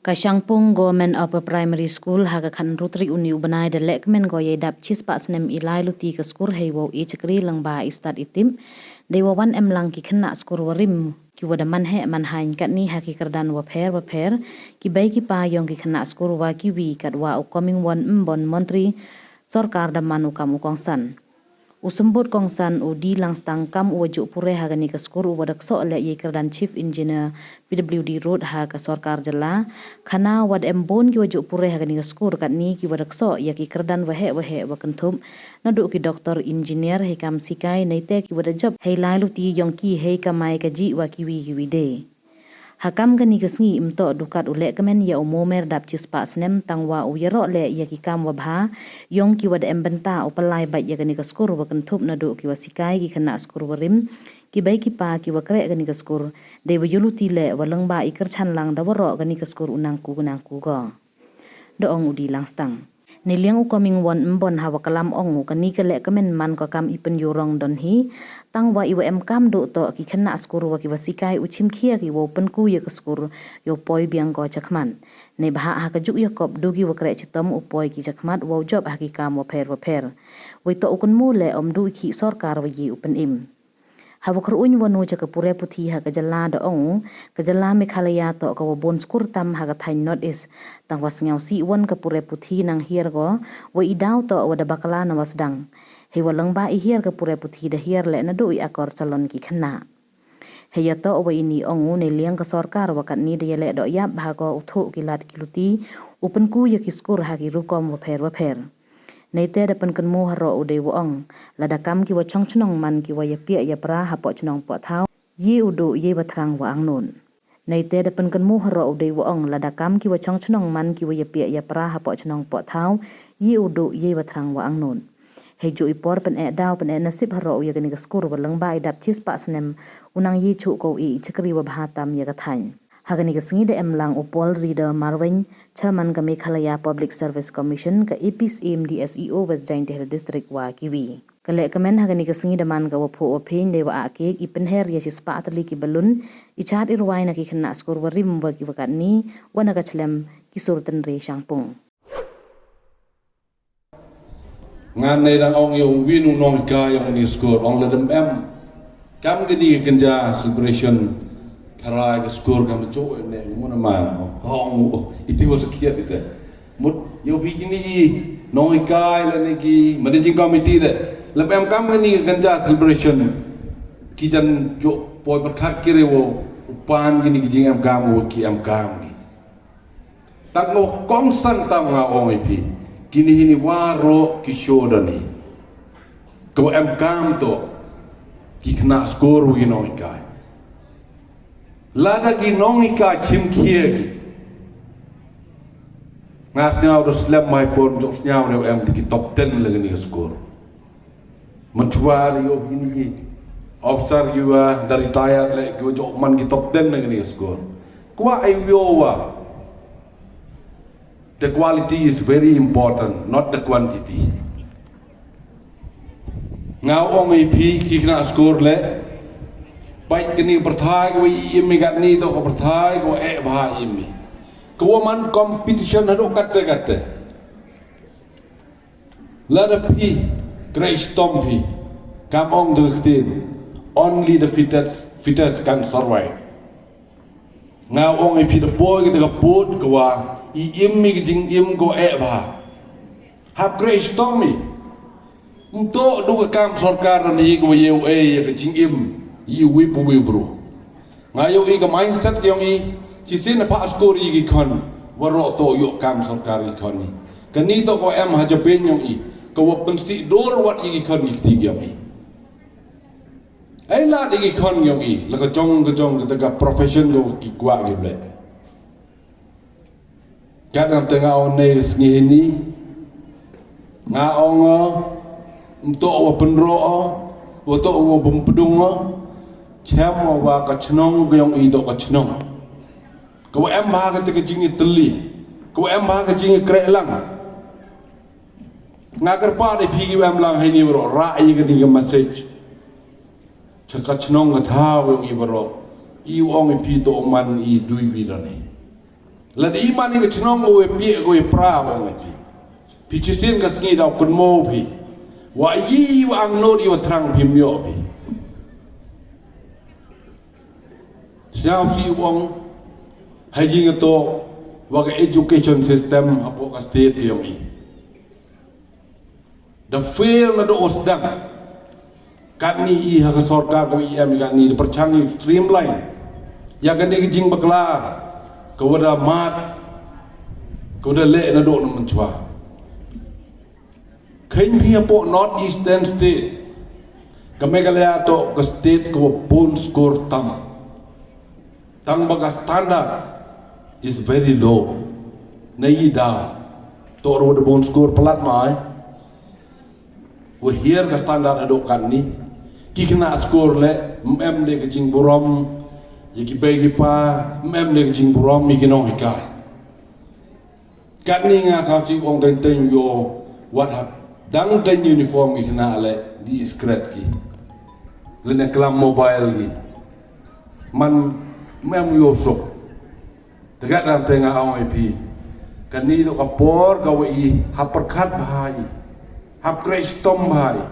Kasyangpung Government Upper Primary School haga kan rutri uni ubanai de lekmen go ye dap chis pa snem ilai luti ke skur heiwo e chakri lang ba istat itim de wawan em lang ki khna skur warim ki wada man he man hain kat ni haki kerdan wa pher ki bai ki pa yong ki khna skur wa ki wi kat wa upcoming one mbon menteri sarkar da manu kamu kongsan usembut kongsan u di langstang kam u waju pure haga ni ke skur u wadak so le ye kerdan chief engineer PWD road ha ka sarkar jala khana wad embon ki waju pure haga ni ke skur kat ni ki wadak so ya ki kerdan wahe wa kenthum nadu ki doktor engineer he kam sikai neite ki wada job he lai lu ti yong ki he kamai ka ji wa ki wi de hakam gani kasngi imto dukat ule kemen ya umomer dap chis pa snem tangwa u yero le ya ki kam wa bha yong ki wad embenta upalai ba ya gani kaskur wa kentup nadu ki wasikai ki khana skur warim ki bai ki pa ki wakre gani kaskur de wa yuluti le walang ba ikar chan lang da waro gani kaskur unang ku go doong udi langstang niliang ukoming won mbon hawa kalam ongu kani kele kemen man ko kam ipen yorong don hi tangwa iwa em kam do to ki khana skur wa ki wasikai uchim khia ki wo pen ku ye skur yo poi biang ko chakman ne bha ha ka juk yakop dugi wakre chitom upoi ki chakmat wo job ha ki kam wa pher wi to ukun mu le om du ki sarkar wa yi upen im hawa khur uny wonu chaka pure puthi ha ka jala da ong ka jala Meghalaya to ka bon skur tam ha ka thain not is tang was ngau si won ka pure puthi nang hier go wa idau to wa da bakala na wasdang he walang ba I hier ka pure puthi da hier le na do I akor salon ki khana he ya to wa ini ong ne liang ka sarkar wa kat ni de le do yap ha ko uthu ki lat ki luti upen ku ya ki skur ha ki rukom wa pher Neite dapan kan mu haro uday woong lada kam ki wa chong chnong man ki wa ya pia ya pra ha po chnong po thau ye udu ye batrang wa ang nun Neite dapan kan mu haro uday woong lada kam ki wa chong chnong man ki wa ya pia ya pra ha po chnong po thau ye udu ye batrang wa ang nun he ju ipor pen e daw pen e nasib haro ya gani skur wa lang ba dap chis pa snem unang ye chu ko I chakri wa bhatam ya ka thain Hagani kasingi de emlang upol reader Marwin chairman ka Meghalaya Public Service Commission ka EPS AMDSEO West Jain Tehri District wa kiwi. Kale kamen hagani kasingi de man ka wapo opin de wa ake ipenher ya sispa atli ki balun ichat irwai na ki khana skor warim wa ki wakat ni wana ka chlem ki surtan re Shangpung. Ngan nei dang ong yo winu nong ka yang ni skor ong ledem em kam gedi kenja celebration Tarai ke skor kam jo ne muna man hong itu was kia itu mut yo begini noi kai la neki managing committee de lepem kam ni ganja celebration ki jan jo poi berkat kire wo upan gini ki jing am kam wo ki am kam ni tak no kongsan tam nga ong ipi kini hini waro ki shodani ko am kam to ki kena skor wo gi noi kai Lada ki nongi ka chim kiegi. Ngas nyau dos lem mai pon dos nyau ne em ki top 10 lagi ni skor. Mencuar yo gini officer juga dari retire le go jok man ki top 10 lagi ni skor. Kwa ai wa. The quality is very important, not the quantity. Ngau ong pi ki kena skor le baik kini berthai ko imi kat ni to ko berthai ko bha imi ko man competition hado katte lada pi grace tompi come on the team only the fittest can survive ngau ong pi the boy kita put ko wa imi jing im ko bha have grace tompi untuk dua kam sarkar ni ko yeu ya jing im Iwi bro. Ngayo I ka mindset yung chisin na pa skor I kon waro to yo kam sarkar kon ni. Kanito ko em hajaben yung ka wapen si dor wat I kon ni tig yung Ay la I kon yung la ka jong ka profession go ki kwa gi ble. Kadang tengah on ne sngi ni nga ong mto wapen ro wato wapen pedung Chem wa ka chnong gong I do ka chnong ko em ba ka te jing tli ko em ba ka jing kre lang ngagar pa de phi em lang hai ni bro ra I ka ding message ka chnong ka tha gong I bro I ong I phi to man I dui bi da ni Lad iman ni kecnong oe pi oe pra ong pi. Pi chisin ka singi daw kun mo pi. Wa yi wa ang no di wa trang pi myo pi. Siao si wong hai jing to wa ka education system apo ka state yong i. The fail na do osdang kat ni i ha ka sarkar ko i am kat ni perchangi streamline. Ya kan ni jing bakla kau dah mat, kau dah lek na dok na mencuba. Kain pia po North Eastern State, kami kalaya to ke state kau pun skor tang baga standard is very low. Nayi dah, to ro de pun skor pelat mai. We here ke standard adok kan ni, kikna skor le, de ke jing buram. Yaki bagi pa mem le jing buram mi kinong ikai kat ni nga sa si ong ten yo what hap dang ten uniform ki na le di scratch ki le klam mobile ki man mem yo so tegat dam tenga ong ip kan ni to kapor ga wi hap perkat bahai hap crash tom bahai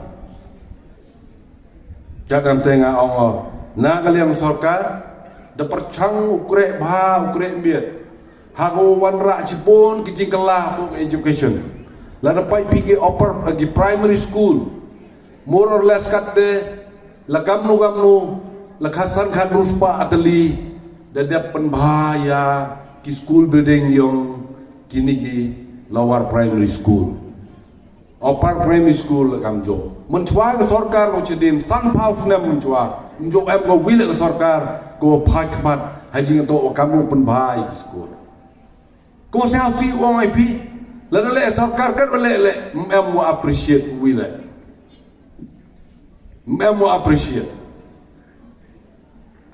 jadam tenga ong na kaliang sarkar da perchang ukre bha ukre biet hago wan ra chipon kijing kelah book education la da pai pigi upper agi primary school more or less katte la gamnu la khasan khan ruspa atali da dep pen bahaya ki school building yong kini ki lower primary school upper primary school kamjo menchwa ke sarkar ko chedin san paus nem menchwa njo em ko wile ke sarkar ko phakmat haji to kamu pen bhai ki school ko sa fi ong ip la le sarkar kan le em mo appreciate wile em mo appreciate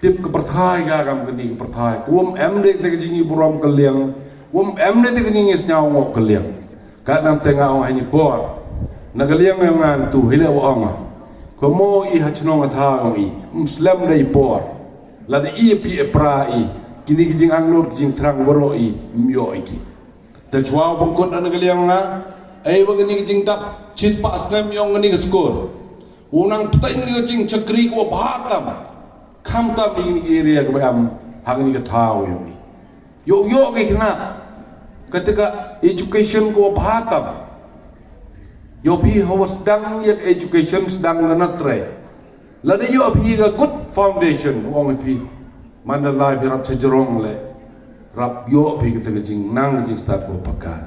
tip ke perthai ga kam kini perthai wom em de te jingi buram kaliang wom em de te jingi snyau ngok kaliang ka nam tenga ong hani por nagaliang ngan tu hile wa ong ko mo i hachno tha ong i muslim dai por la de i pi pra i kini jing angnor jing trang boro i myo iki ta chwa bongkot an nagaliang nga ai wa kini jing dap chispa asnem yong ni skor unang tain ni jing chakri ko bhatam khamta mi area ko am hang ni ka thao yong yo ke khna ketika education ko bhatam yo pi hawas dang yak education sedang nanatre lada yo pi ga good foundation ong pi mandalai bi rap sejerong le rap yo pi kita jing nang jing start ko pakar